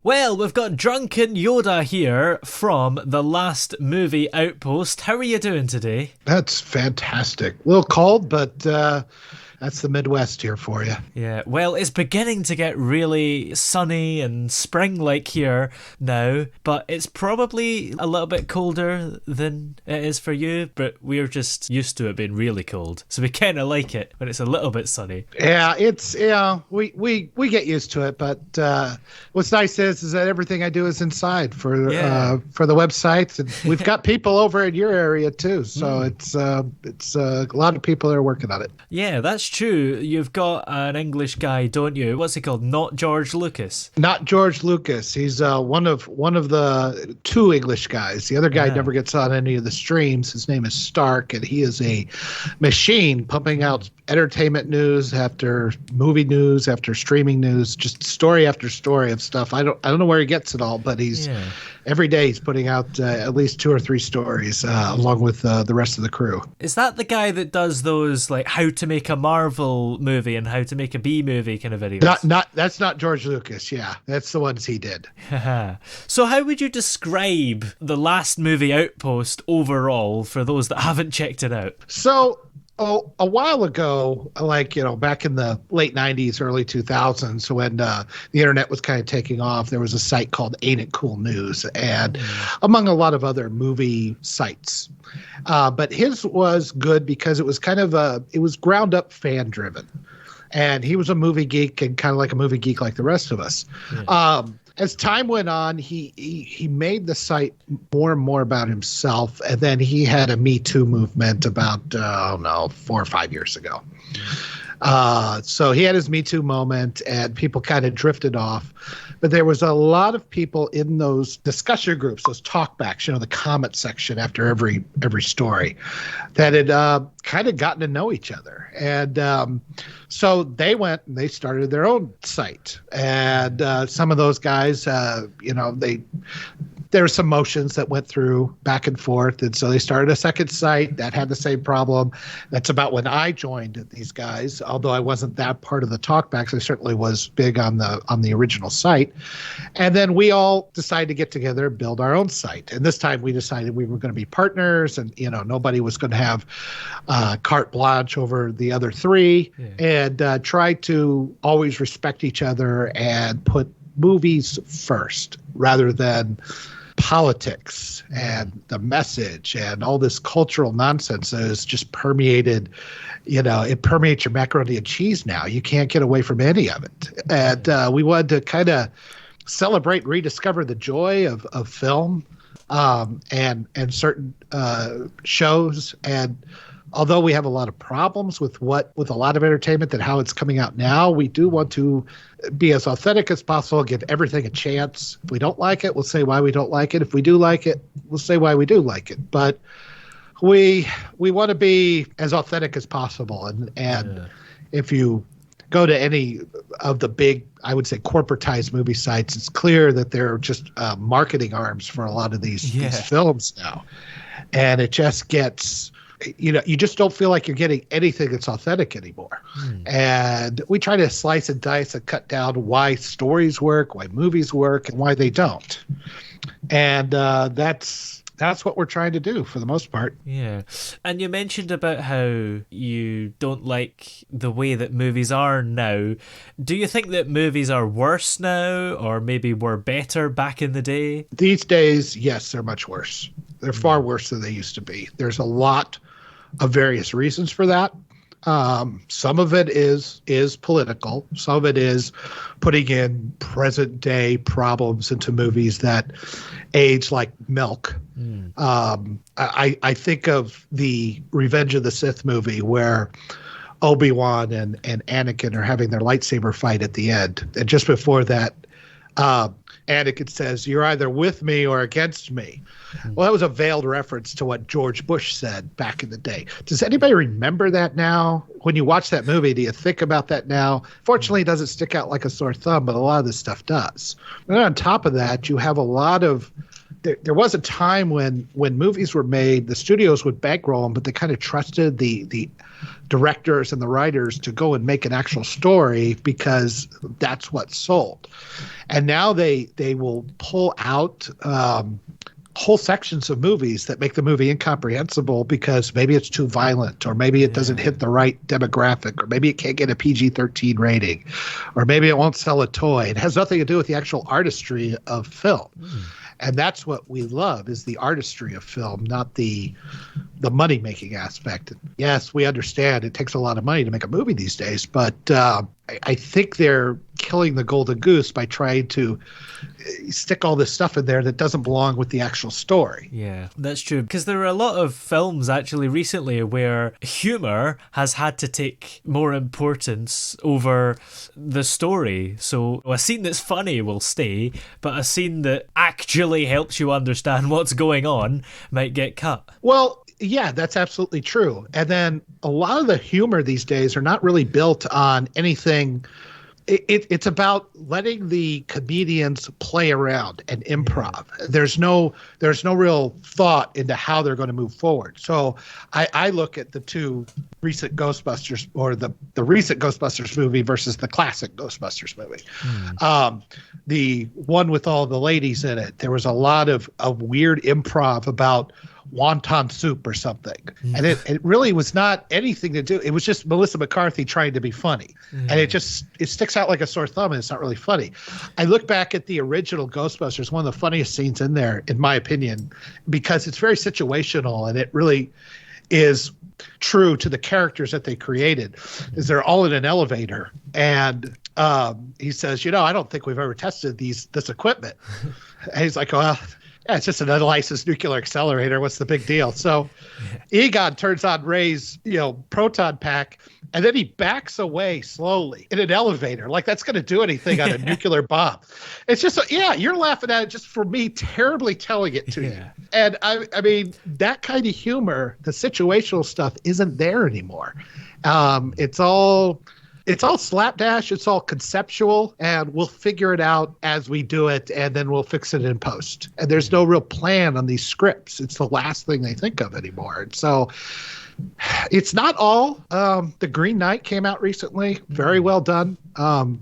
Well, we've got Drunken Yoda here from the last Movie Outpost. How are you doing today? That's fantastic. A little cold, but that's the Midwest here for you. Yeah, well, it's beginning to get really sunny and spring-like here now, but it's probably a little bit colder than it is for you, but we're just used to it being really cold. So we kind of like it when it's a little bit sunny. Yeah, we get used to it, but what's nice is that everything I do is inside for the websites, and we've got people over in your area too. So it's a lot of people that are working on it. Yeah, that's true. You've got an English guy, don't you? What's he called? Not George Lucas. Not George Lucas. He's one of the two English guys. The other guy never gets on any of the streams. His name is Stark, and he is a machine pumping out entertainment news after movie news after streaming news, just story after story of stuff. I don't know where he gets it all, but every day he's putting out at least two or three stories along with the rest of the crew. Is that the guy that does those like how to make a Marvel movie and how to make a B movie kind of videos? That's not George Lucas. Yeah, that's the ones he did. So how would you describe the last Movie Outpost overall for those that haven't checked it out? So a while ago, back in the late 90s, early 2000s, when the internet was kind of taking off, there was a site called Ain't It Cool News, and among a lot of other movie sites. But his was good because it was it was ground up fan driven. And he was a movie geek and kind of like a movie geek like the rest of us. Yeah. As time went on, he made the site more and more about himself, and then he had a Me Too movement about 4 or 5 years ago. So he had his Me Too moment, and people kind of drifted off. But there was a lot of people in those discussion groups, those talkbacks, the comment section after every story, that had kind of gotten to know each other. And so they went and they started their own site. And some of those guys, there were some motions that went through back and forth. And so they started a second site that had the same problem. That's about when I joined these guys, although I wasn't that part of the talkbacks. I certainly was big on the original site. And then we all decided to get together and build our own site. And this time we decided we were going to be partners, and nobody was going to have carte blanche over the other three, and try to always respect each other and put movies first rather than politics and the message and all this cultural nonsense that has just permeated, it permeates your macaroni and cheese now. You can't get away from any of it. And we wanted to kind of celebrate, rediscover the joy of film and certain shows. And although we have a lot of problems with a lot of entertainment and how it's coming out now, we do want to be as authentic as possible, give everything a chance. If we don't like it, we'll say why we don't like it. If we do like it, we'll say why we do like it. But we want to be as authentic as possible. And if you go to any of the big, I would say, corporatized movie sites, it's clear that they're just marketing arms for a lot of these films now. And it just gets... you just don't feel like you're getting anything that's authentic anymore. And we try to slice and dice and cut down why stories work, why movies work, and why they don't. And that's what we're trying to do for the most part. Yeah. And you mentioned about how you don't like the way that movies are now. Do you think that movies are worse now, or maybe were better back in the day? These days, yes, they're much worse. They're far worse than they used to be. There's a lot of various reasons for that. Some of it is political. Some of it is putting in present day problems into movies that age like milk. I think of the Revenge of the Sith movie where Obi-Wan and Anakin are having their lightsaber fight at the end. And just before that, Anakin says, "You're either with me or against me." Well, that was a veiled reference to what George Bush said back in the day. Does anybody remember that now? When you watch that movie, do you think about that now? Fortunately, it doesn't stick out like a sore thumb, but a lot of this stuff does. And on top of that, you have a lot of there was a time when movies were made, the studios would bankroll them, but they kind of trusted the directors and the writers to go and make an actual story because that's what sold. And now they will pull out whole sections of movies that make the movie incomprehensible because maybe it's too violent, or maybe it doesn't hit the right demographic, or maybe it can't get a PG-13 rating, or maybe it won't sell a toy. It has nothing to do with the actual artistry of film. And that's what we love, is the artistry of film, not the money-making aspect. Yes, we understand it takes a lot of money to make a movie these days, but I think they're killing the golden goose by trying to stick all this stuff in there that doesn't belong with the actual story. Yeah, that's true. Because there are a lot of films actually recently where humor has had to take more importance over the story. So a scene that's funny will stay, but a scene that actually helps you understand what's going on might get cut. Well, yeah, that's absolutely true. And then a lot of the humor these days are not really built on anything. It's about letting the comedians play around and improv. There's no real thought into how they're going to move forward. So I look at the two recent Ghostbusters, or the recent Ghostbusters movie versus the classic Ghostbusters movie. The one with all the ladies in it, there was a lot of weird improv about wonton soup or something. And it really was not anything to do. It was just Melissa McCarthy trying to be funny. And it sticks out like a sore thumb, and it's not really funny. I look back at the original Ghostbusters, one of the funniest scenes in there, in my opinion, because it's very situational, and it really is true to the characters that they created, is they're all in an elevator, and he says, I don't think we've ever tested this equipment. And he's like, well, yeah, it's just an unlicensed nuclear accelerator. What's the big deal? So Egon turns on Ray's, proton pack, and then he backs away slowly in an elevator. Like that's going to do anything on a nuclear bomb. It's just, you're laughing at it just for me terribly telling it to you. And I mean, that kind of humor, the situational stuff isn't there anymore. It's all slapdash, it's all conceptual, and we'll figure it out as we do it, and then we'll fix it in post. And there's no real plan on these scripts. It's the last thing they think of anymore. And so it's not all. The Green Knight came out recently. Very well done.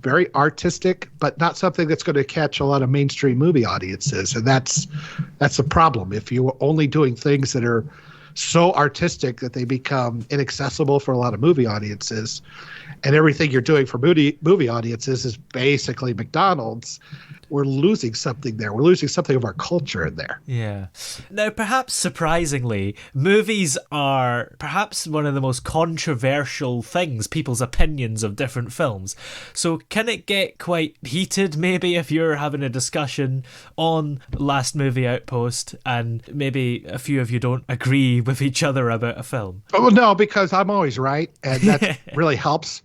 Very artistic, but not something that's going to catch a lot of mainstream movie audiences. And that's the problem. If you are only doing things that are so artistic that they become inaccessible for a lot of movie audiences, and everything you're doing for movie audiences is basically McDonald's, we're losing something there. We're losing something of our culture in there. Yeah. Now, perhaps surprisingly, movies are perhaps one of the most controversial things, people's opinions of different films. So can it get quite heated, maybe, if you're having a discussion on Last Movie Outpost and maybe a few of you don't agree with each other about a film? Oh, no, because I'm always right, and that really helps.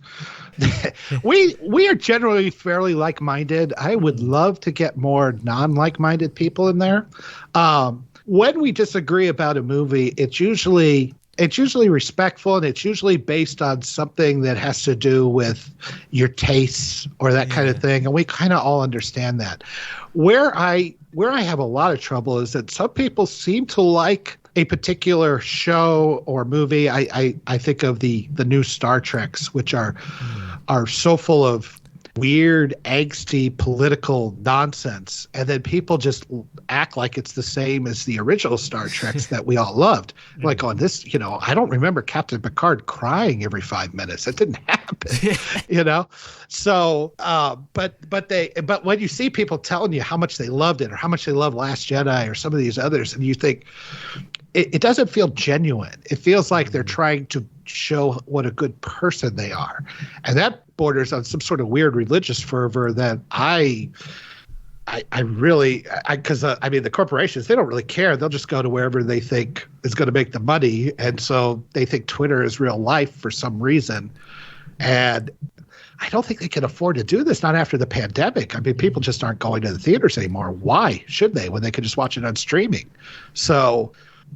We are generally fairly like-minded. I would love to get more non-like-minded people in there. When we disagree about a movie, it's usually respectful, and it's usually based on something that has to do with your tastes or that kind of thing, and we kind of all understand that. Where I have a lot of trouble is that some people seem to like a particular show or movie. I think of the new Star Treks, which are so full of weird, angsty political nonsense, and then people just act like it's the same as the original Star Treks that we all loved. Like on this, I don't remember Captain Picard crying every 5 minutes. That didn't happen, So, but when you see people telling you how much they loved it, or how much they love Last Jedi, or some of these others, and you think it doesn't feel genuine. It feels like they're trying to show what a good person they are, and that borders on some sort of weird religious fervor that I really, because the corporations, they don't really care. They'll just go to wherever they think is going to make the money, and so they think Twitter is real life for some reason, and I don't think they can afford to do this, not after the pandemic. I mean, people just aren't going to the theaters anymore. Why should they when they can just watch it on streaming? So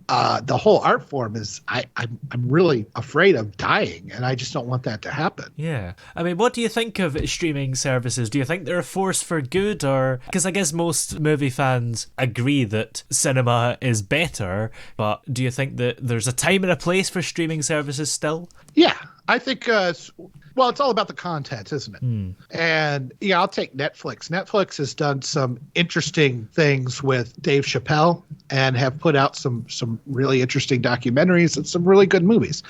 the whole art form is I'm really afraid of dying, and I just don't want that to happen. Yeah. I mean, what do you think of streaming services? Do you think they're a force for good, or because I guess most movie fans agree that cinema is better, but do you think that there's a time and a place for streaming services still? Yeah, I think well, it's all about the content, isn't it? And yeah, I'll take Netflix. Netflix has done some interesting things with Dave Chappelle and have put out some really interesting documentaries and some really good movies.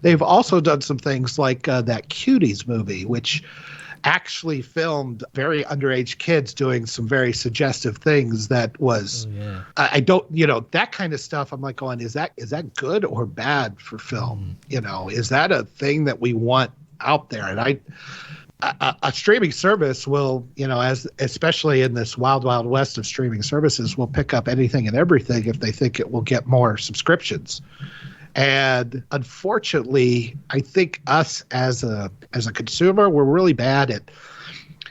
They've also done some things like that Cuties movie, which actually filmed very underage kids doing some very suggestive things. That was I don't, that kind of stuff. I'm like going, is that good or bad for film? Is that a thing that we want out there? And a streaming service will, especially in this wild west of streaming services, will pick up anything and everything if they think it will get more subscriptions. And unfortunately, I think us as a consumer, we're really bad at,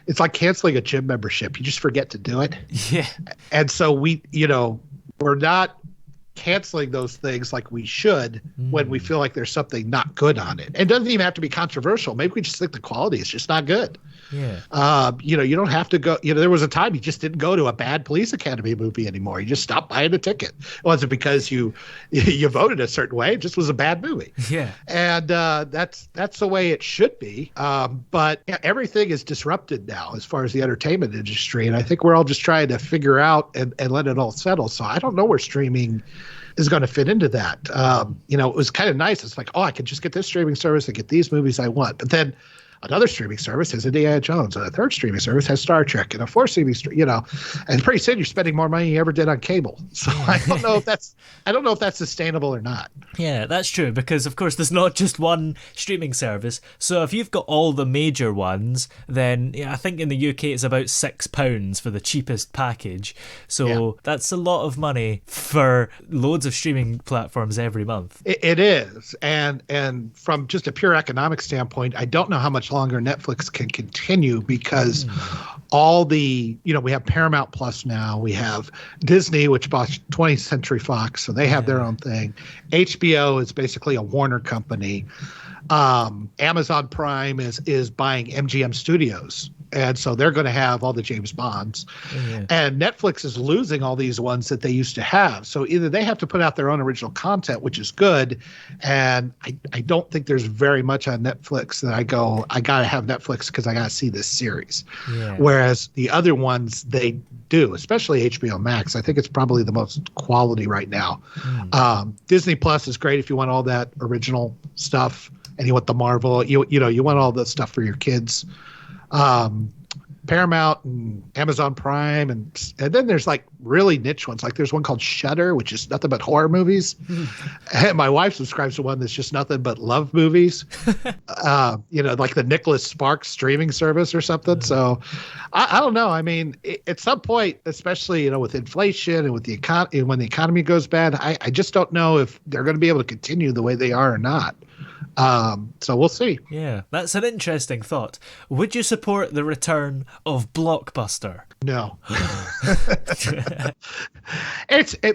it's like canceling a gym membership. You just forget to do it. Yeah. And so we're not canceling those things like we should when we feel like there's something not good on it. It doesn't even have to be controversial. Maybe we just think the quality is just not good. Yeah. You don't have to go. There was a time you just didn't go to a bad Police Academy movie anymore. You just stopped buying a ticket. It wasn't because you voted a certain way. It just was a bad movie. Yeah. And that's the way it should be. But everything is disrupted now as far as the entertainment industry. And I think we're all just trying to figure out and let it all settle. So I don't know where streaming is going to fit into that. It was kind of nice. It's like, I can just get this streaming service and get these movies I want. But then another streaming service has Indiana Jones, and a third streaming service has Star Trek, and a fourth streaming, and pretty soon you're spending more money than you ever did on cable. So I don't know if that's sustainable or not. Yeah, that's true, because of course there's not just one streaming service. So if you've got all the major ones, then I think in the UK it's about £6 for the cheapest package. So that's a lot of money for loads of streaming platforms every month. It is, and from just a pure economic standpoint, I don't know how much longer Netflix can continue, because all the, we have Paramount Plus now, we have Disney, which bought 20th Century Fox, so they have their own thing. HBO is basically a Warner company. Amazon Prime is buying MGM Studios, and so they're going to have all the James Bonds. And Netflix is losing all these ones that they used to have. So either they have to put out their own original content, which is good, and I don't think there's very much on Netflix that I go, I got to have Netflix because I got to see this series. Whereas the other ones, they do, especially HBO Max. I think it's probably the most quality right now. Disney Plus is great if you want all that original stuff and you want the Marvel, you want all the stuff for your kids. Paramount and Amazon Prime, and then there's like really niche ones. Like there's one called Shudder, which is nothing but horror movies. And my wife subscribes to one that's just nothing but love movies. Like the Nicholas Sparks streaming service or something. So I don't know. I mean, at some point, especially with inflation and with the economy, when the economy goes bad, I just don't know if they're going to be able to continue the way they are or not. So we'll see. Yeah, that's an interesting thought. Would you support the return of Blockbuster? No.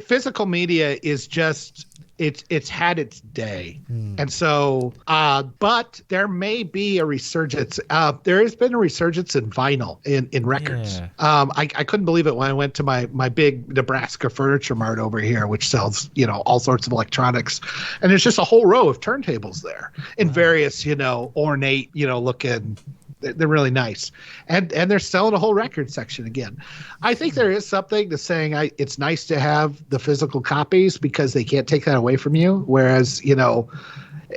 Physical media is just, it's had its day. And so, but there may be a resurgence. There has been a resurgence in vinyl, in records. I couldn't believe it when I went to my big Nebraska Furniture Mart over here, which sells, all sorts of electronics. And there's just a whole row of turntables there in various, ornate, looking. They're really nice. And they're selling a whole record section again. I think there is something to saying it's nice to have the physical copies because they can't take that away from you. Whereas,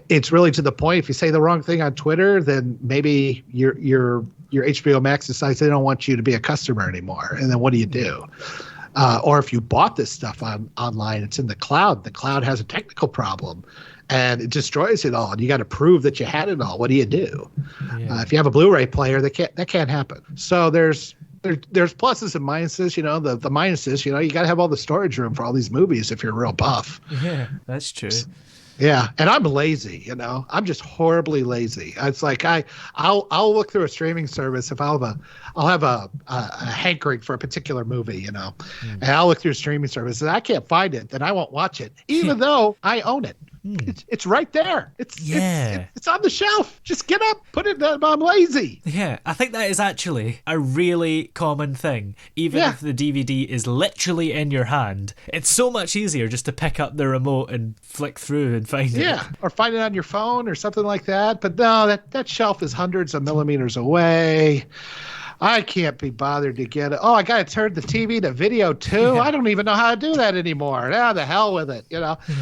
it's really to the point, if you say the wrong thing on Twitter, then maybe your HBO Max decides they don't want you to be a customer anymore. And then what do you do? Or if you bought this stuff online, it's in the cloud has a technical problem. And it destroys it all, and you got to prove that you had it all. What do you do? If you have a Blu-ray player, that can't happen. So there's pluses and minuses. The minuses. You got to have all the storage room for all these movies if you're real buff. Yeah, that's true. Yeah, and I'm lazy, I'm just horribly lazy. It's like I'll look through a streaming service if I'll have a hankering for a particular movie, Hmm. and I'll look through a streaming service and I can't find it, then I won't watch it, even though I own it. Hmm. It's right there. Yeah. It's on the shelf. Just get up, put it. I'm lazy. Yeah, I think that is actually a really common thing. Even Yeah. if the DVD is literally in your hand, it's so much easier just to pick up the remote and flick through and find it. Yeah, or find it on your phone or something like that. But no, that shelf is hundreds of millimeters away. I can't be bothered to get it. Oh, I got to turn the TV to video too. Yeah. I don't even know how to do that anymore. Ah, the hell with it.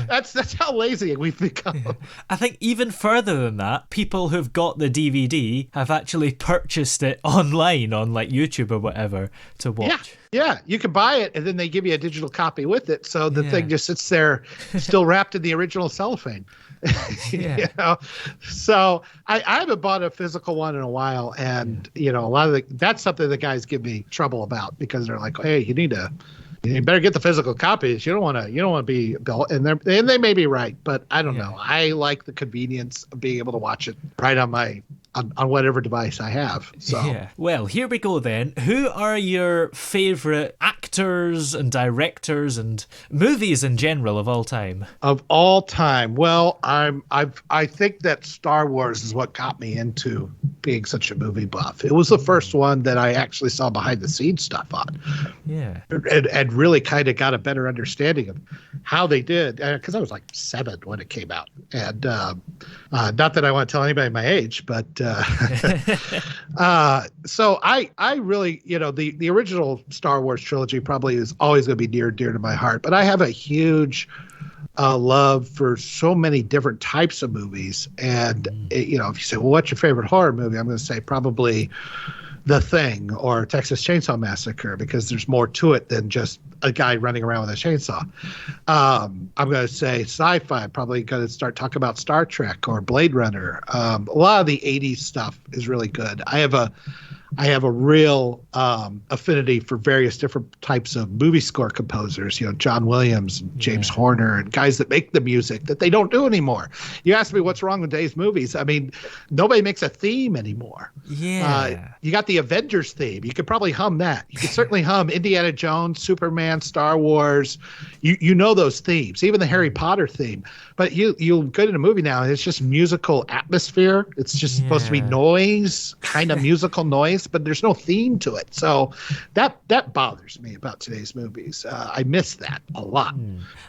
That's how lazy we've become. I think even further than that, people who've got the DVD have actually purchased it online on like YouTube or whatever to watch. Yeah, you can buy it and then they give you a digital copy with it. So the Yeah. thing just sits there still wrapped in the original cellophane. Yeah. So I haven't bought a physical one in a while. And, a lot of that's something the guys give me trouble about because they're like, hey, you better get the physical copies. You don't want to be built. And they may be right, but I don't know. I like the convenience of being able to watch it right on on whatever device I have. So Yeah. Well, here we go then. Who are your favorite actors and directors and movies in general of all time? of all time, well, I think that Star Wars is what got me into being such a movie buff. It was the first one that I actually saw behind the scenes stuff on. Yeah. And really kind of got a better understanding of how they did, because I was like 7 when it came out, and not that I want to tell anybody my age, but so I really, the original Star Wars trilogy probably is always going to be near and dear to my heart, but I have a huge love for so many different types of movies, and if you say, well, what's your favorite horror movie, I'm going to say probably The Thing or Texas Chainsaw Massacre, because there's more to it than just a guy running around with a chainsaw. I'm going to say sci-fi. Probably going to start talking about Star Trek or Blade Runner. A lot of the 80s stuff is really good. I have a real affinity for various different types of movie score composers, John Williams and James Horner and guys that make the music that they don't do anymore. You ask me what's wrong with today's movies. I mean, nobody makes a theme anymore. Yeah. You got the Avengers theme. You could probably hum that. You could certainly hum Indiana Jones, Superman, Star Wars. You know those themes, even the Harry Potter theme. But you'll go to a movie now and it's just musical atmosphere. It's just supposed to be noise, kind of musical noise, but there's no theme to it. So that bothers me about today's movies. I miss that a lot.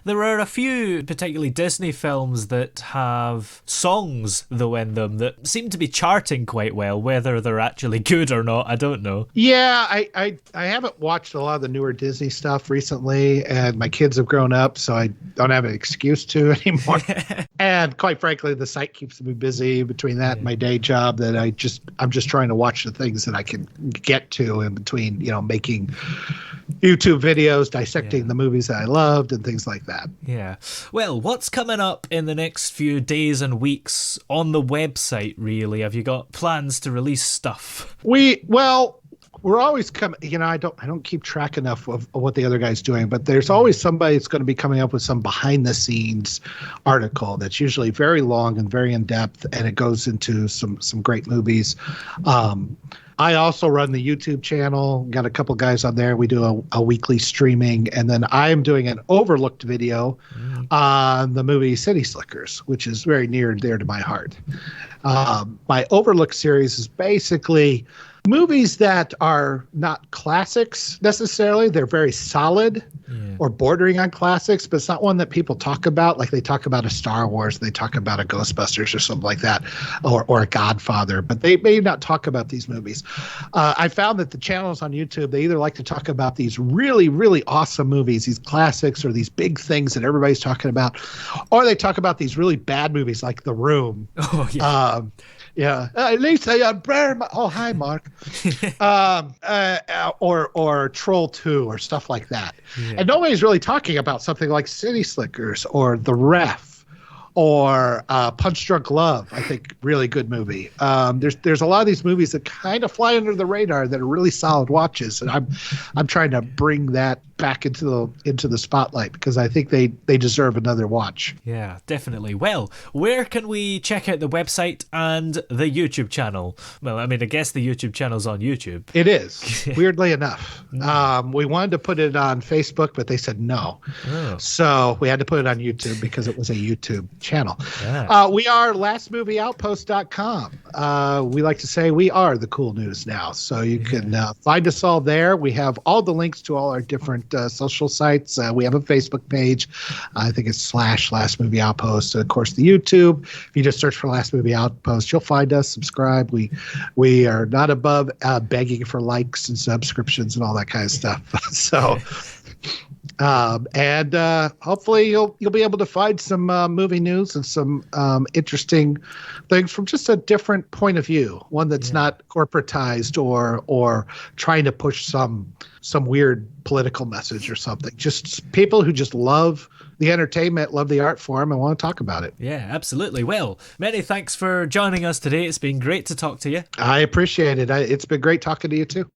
There are a few, particularly Disney films, that have songs, though, in them that seem to be charting quite well. Whether they're actually good or not, I don't know. Yeah, I haven't watched a lot of the newer Disney stuff recently, and my kids have grown up, so I don't have an excuse to anymore. And quite frankly, the site keeps me busy between that and my day job, that I'm just trying to watch the things that I can get to in between, making YouTube videos, dissecting the movies that I loved and things like that. Yeah. Well, what's coming up in the next few days and weeks on the website, really? Have you got plans to release stuff? We're always coming, I don't keep track enough of what the other guy's doing, but there's always somebody that's going to be coming up with some behind the scenes article that's usually very long and very in depth, and it goes into some great movies. I also run the YouTube channel, got a couple guys on there. We do a weekly streaming, and then I'm doing an overlooked video on the movie City Slickers, which is very near and dear to my heart. My overlooked series is basically movies that are not classics necessarily. They're very solid or bordering on classics, but it's not one that people talk about. Like they talk about a Star Wars, they talk about a Ghostbusters or something like that, or a Godfather, but they may not talk about these movies. I found that the channels on YouTube, they either like to talk about these really, really awesome movies, these classics, or these big things that everybody's talking about, or they talk about these really bad movies like The Room. Oh, yeah. Lisa, oh, hi, Mark. Or Troll 2 or stuff like that. And nobody's really talking about something like City Slickers or The Ref or Punch Drunk Love. I think really good movie. There's a lot of these movies that kind of fly under the radar that are really solid watches, and I'm trying to bring that back into the spotlight because I think they deserve another watch. Yeah, definitely. Well, where can we check out the website and the YouTube channel? Well, I mean, I guess the YouTube channel's on YouTube. It is, weirdly enough. We wanted to put it on Facebook, but they said no. Oh. So we had to put it on YouTube because it was a YouTube channel. Yeah. We are lastmovieoutpost.com. We like to say we are the cool news now. So you can find us all there. We have all the links to all our different social sites. We have a Facebook page. I think it's /Last Movie Outpost. And of course, the YouTube. If you just search for Last Movie Outpost, you'll find us. Subscribe. We are not above begging for likes and subscriptions and all that kind of stuff. So, and hopefully you'll be able to find some movie news and some interesting things from just a different point of view. One that's not corporatized or trying to push some weird political message or something. Just people who just love the entertainment, love the art form, and want to talk about it. Yeah, absolutely. Well, many thanks for joining us today. It's been great to talk to you. I appreciate it. It's been great talking to you too.